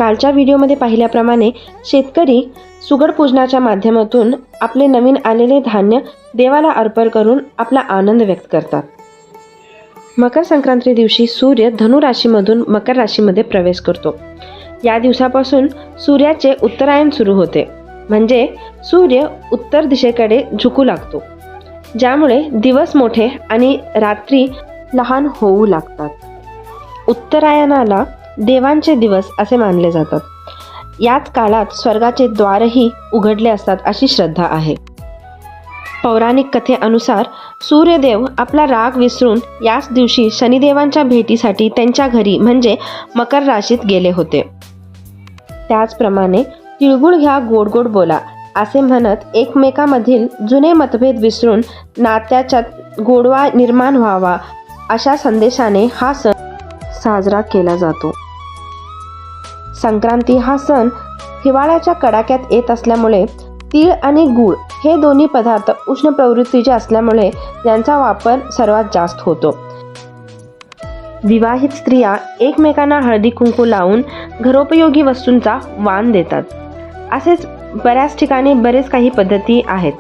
कालच्या व्हिडिओमध्ये पाहिल्याप्रमाणे शेतकरी सुगड पूजनाच्या माध्यमातून आपले नवीन आलेले धान्य देवाला अर्पण करून आपला आनंद व्यक्त करतात. मकर संक्रांती दिवशी सूर्य धनु राशीमधून मकर राशीमध्ये प्रवेश करतो. या दिवसापासून सूर्याचे उत्तरायण सुरू होते, म्हणजे सूर्य उत्तर दिशेकडे झुकू लागतो, ज्यामुळे दिवस मोठे आणि रात्री लहान होऊ लागतात. उत्तरायणाला देवांचे दिवस असे मानले जातात. याच काळात स्वर्गाचे द्वारही उघडले असतात अशी श्रद्धा आहे. पौराणिक कथेनुसार सूर्यदेव आपला राग विसरून याच दिवशी शनिदेवांच्या भेटीसाठी त्यांच्या घरी म्हणजे मकर राशीत गेले होते. त्याचप्रमाणे तिळगुळ घ्या गोड गोड बोला असे म्हणत एकमेकांमधील जुने मतभेद विसरून नात्याच्यात गोडवा निर्माण व्हावा अशा संदेशाने हा सण साजरा केला जातो. संक्रांती हा सण हिवाळ्याच्या कडाक्यात येत असल्यामुळे तीळ आणि गूळ हे दोन्ही पदार्थ उष्ण प्रवृत्तीचे असल्यामुळे यांचा वापर सर्वात जास्त होतो. विवाहित स्त्रिया एकमेकांना हळदी कुंकू लावून घरोपयोगी वस्तूंचा वाण देतात. असेच बऱ्याच ठिकाणी बरेच काही पद्धती आहेत.